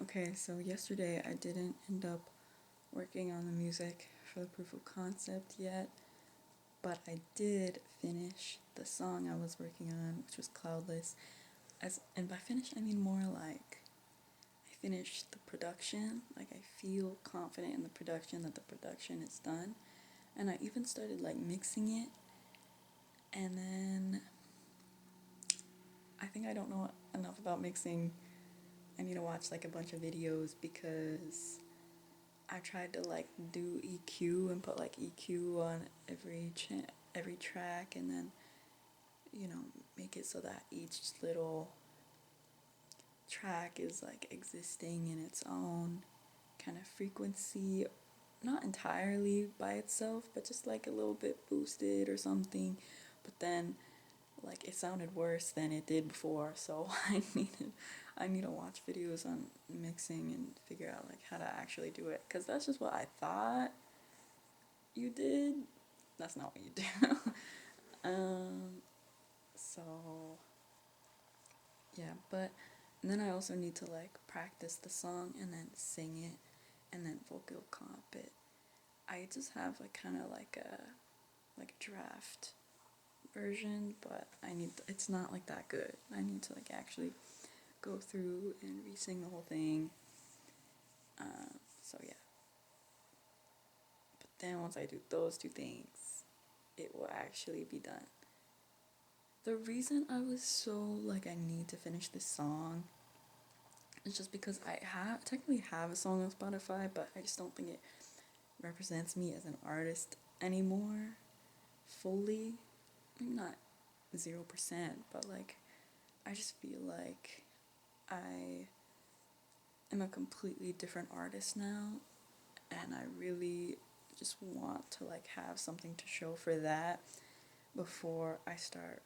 Okay, so yesterday I didn't end up working on the music for the proof of concept yet, but I did finish the song I was working on, which was Cloudless. And by finish I mean more like I finished the production, like I feel confident in the production that the production is done. And I even started like mixing it, and then I think I don't know enough about mixing. I need to watch like a bunch of videos because I tried to like do EQ and put like EQ on every track, and then make it so that each little track is like existing in its own kind of frequency, not entirely by itself, but just like a little bit boosted or something. But then like it sounded worse than it did before, so I need to watch videos on mixing and figure out like how to actually do it, because that's just what I thought you did. That's not what you do. um so yeah, but and then I also need to like practice the song and then sing it and then vocal comp it. I just have like kind of like a draft version, but it's not like that good. I need to like actually go through and re-sing the whole thing. So yeah, but then once I do those two things, it will actually be done. The reason I was so like I need to finish this song is just because I technically have a song on Spotify, but I just don't think it represents me as an artist anymore fully. Maybe not 0%, but like I just feel like I am a completely different artist now, and I really just want to like have something to show for that before I start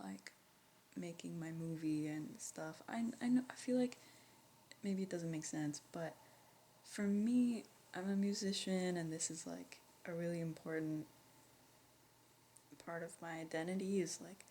like making my movie and stuff. I know I feel like maybe it doesn't make sense, but for me, I'm a musician, and this is like a really important part of my identity is like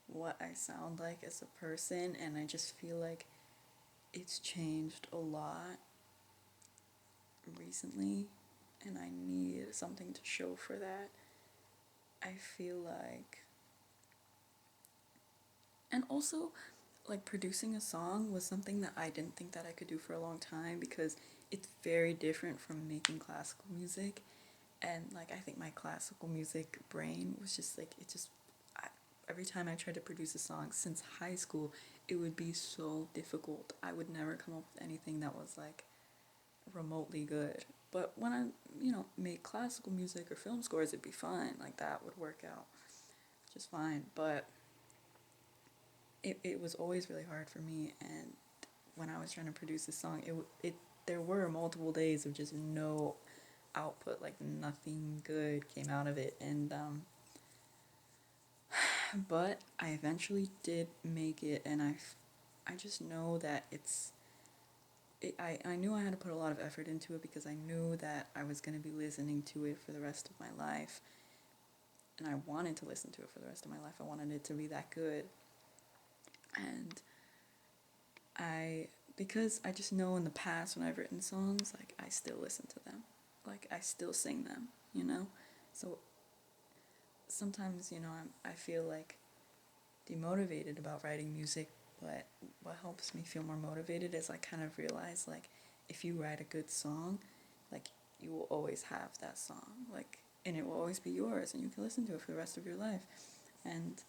what I sound like as a person, and I just feel like it's changed a lot recently, and I need something to show for that. I feel like, and also like producing a song was something that I didn't think that I could do for a long time because it's very different from making classical music. And like I think my classical music brain was just like I, every time I tried to produce a song since high school, it would be so difficult. I would never come up with anything that was like remotely good. But when I, make classical music or film scores, it'd be fine. Like that would work out just fine. But it was always really hard for me. And when I was trying to produce a song, it there were multiple days of just no output, like nothing good came out of it. And but I eventually did make it, and I just know that I knew I had to put a lot of effort into it because I knew that I was going to be listening to it for the rest of my life, and I wanted to listen to it for the rest of my life. I wanted it to be that good. And I because I just know in the past when I've written songs, like I still listen to them, like I still sing them. So sometimes I feel like demotivated about writing music, but what helps me feel more motivated is I kind of realize like if you write a good song, like you will always have that song, like, and it will always be yours, and you can listen to it for the rest of your life. And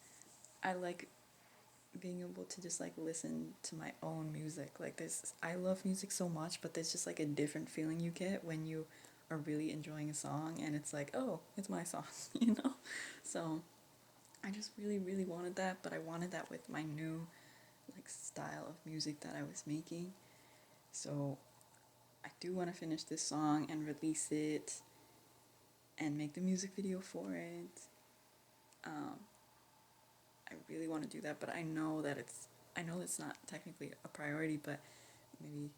I like being able to just like listen to my own music. Like this, I love music so much, but there's just like a different feeling you get when you are really enjoying a song, and it's like, oh, it's my song, you know. So I just really, really wanted that, but I wanted that with my new like style of music that I was making. So I do want to finish this song and release it and make the music video for it. Um, I really want to do that, but I know it's not technically a priority, but maybe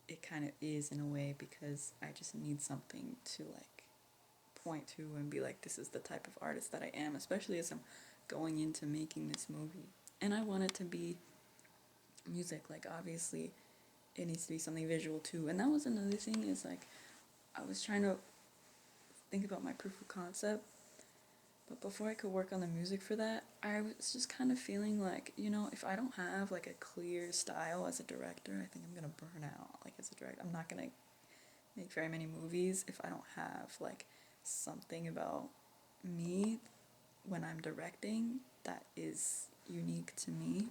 it kind of is in a way because I just need something to like point to and be like, this is the type of artist that I am, especially as I'm going into making this movie. And I want it to be music, like obviously it needs to be something visual too. And that was another thing, is like I was trying to think about my proof of concept, but before I could work on the music for that, I was just kind of feeling like, if I don't have like a clear style as a director, I think I'm gonna burn out. Like as a director, I'm not gonna make very many movies if I don't have like something about me when I'm directing that is unique to me.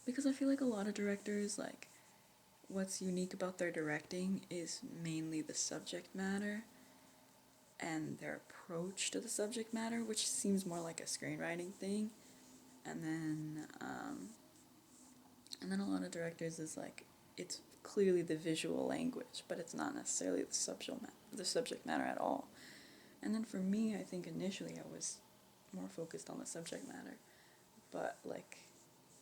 Because I feel like a lot of directors, like, what's unique about their directing is mainly the subject matter and their approach to the subject matter, which seems more like a screenwriting thing. And then, a lot of directors is like, it's clearly the visual language, but it's not necessarily the subject matter at all. And then for me, I think initially I was more focused on the subject matter, but like,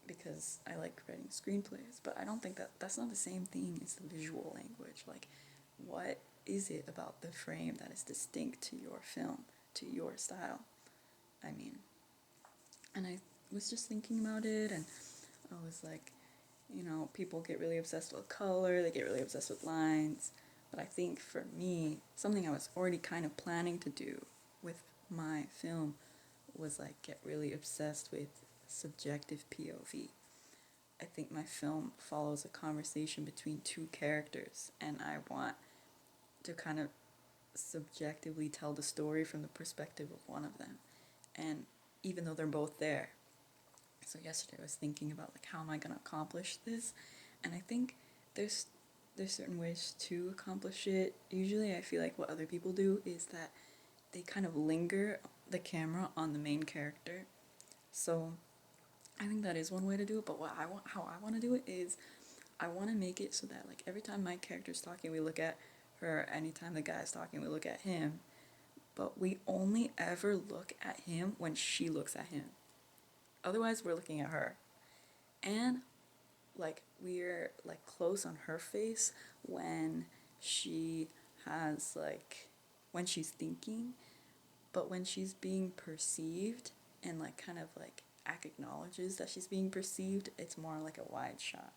because I like writing screenplays, but I don't think that's not the same thing as the visual language. Like, what is it about the frame that is distinct to your film, to your style? I mean, and I was just thinking about it, and I was like, people get really obsessed with color, they get really obsessed with lines, but I think for me, something I was already kind of planning to do with my film was like get really obsessed with subjective POV. I think my film follows a conversation between two characters, and I want to kind of subjectively tell the story from the perspective of one of them. And even though they're both there. So yesterday I was thinking about like how am I going to accomplish this? And I think there's certain ways to accomplish it. Usually I feel like what other people do is that they kind of linger the camera on the main character. So I think that is one way to do it, but how I want to do it is I want to make it so that like every time my character's talking, we look at her. Anytime the guy's talking, we look at him. But we only ever look at him when she looks at him. Otherwise, we're looking at her. And like we're like close on her face when she has like when she's thinking, but when she's being perceived and like kind of like acknowledges that she's being perceived, it's more like a wide shot.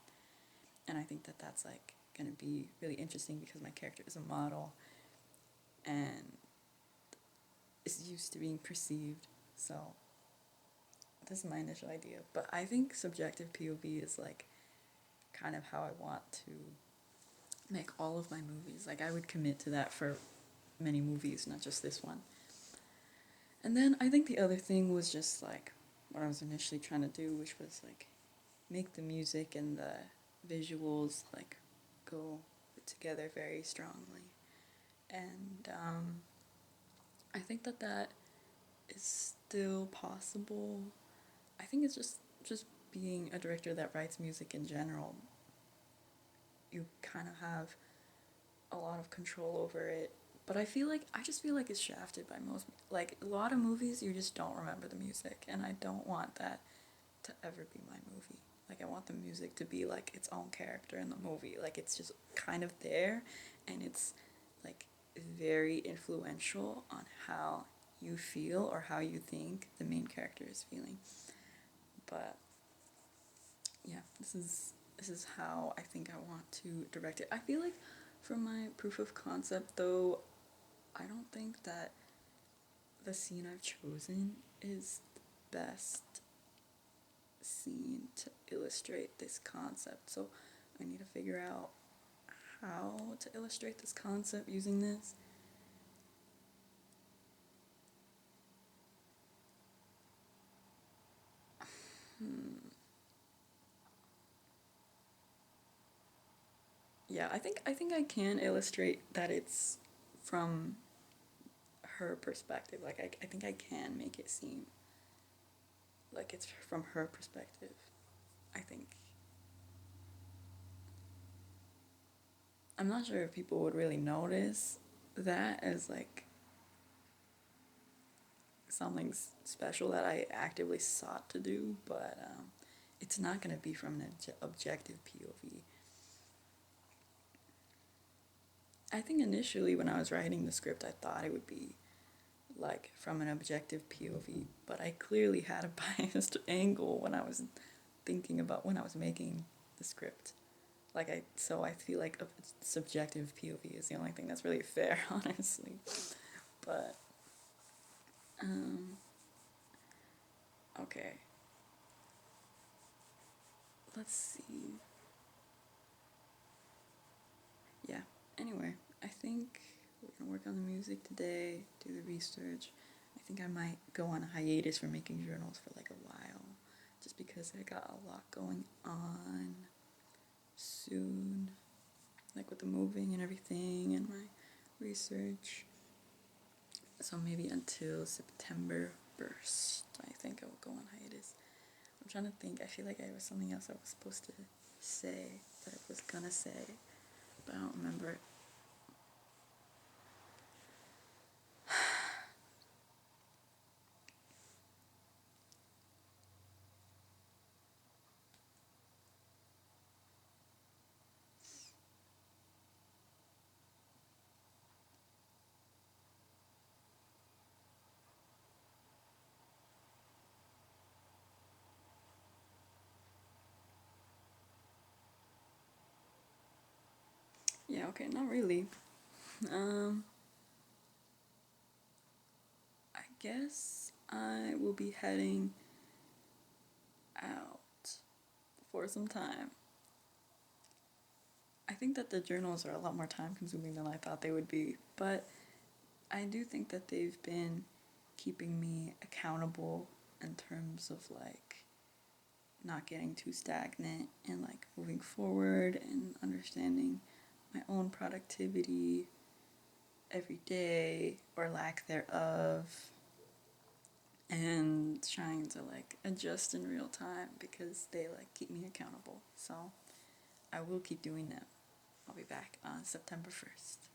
And I think that that's like going to be really interesting because my character is a model and is used to being perceived. So this is my initial idea, but I think subjective POV is like kind of how I want to make all of my movies. Like I would commit to that for many movies, not just this one. And then I think the other thing was just like what I was initially trying to do, which was like make the music and the visuals like go together very strongly. And I think that is still possible. I think it's just being a director that writes music in general. You kind of have a lot of control over it. But I just feel like it's shafted by most, like a lot of movies you just don't remember the music, and I don't want that to ever be my movie. Like I want the music to be like its own character in the movie. Like it's just kind of there, and it's like very influential on how you feel or how you think the main character is feeling. But yeah, this is how I think I want to direct it. I feel like for my proof of concept though, I don't think that the scene I've chosen is the best scene to illustrate this concept. So I need to figure out how to illustrate this concept using this. Yeah, I think I can illustrate that it's from her perspective. Like I think I can make it seem like it's from her perspective. I think I'm not sure if people would really notice that as like something special that I actively sought to do, but it's not going to be from an objective POV. I think initially when I was writing the script, I thought it would be like from an objective POV, but I clearly had a biased angle when I was thinking about when I was making the script. So I feel like a subjective POV is the only thing that's really fair, honestly. But, okay. Let's see. Yeah, anyway, I think we're gonna work on the music today, do the research. I think I might go on a hiatus from making journals for like a while, just because I got a lot going on soon, like with the moving and everything and my research. So maybe until September 1st, I think I will go on hiatus. I'm trying to think. I feel like there was something else I was supposed to say that I was gonna say, but I don't remember it. Yeah, okay, not really. Um, I guess I will be heading out for some time. I think that the journals are a lot more time consuming than I thought they would be, but I do think that they've been keeping me accountable in terms of like not getting too stagnant and like moving forward and understanding my own productivity every day or lack thereof, and trying to like adjust in real time because they like keep me accountable. So I will keep doing that. I'll be back on September 1st.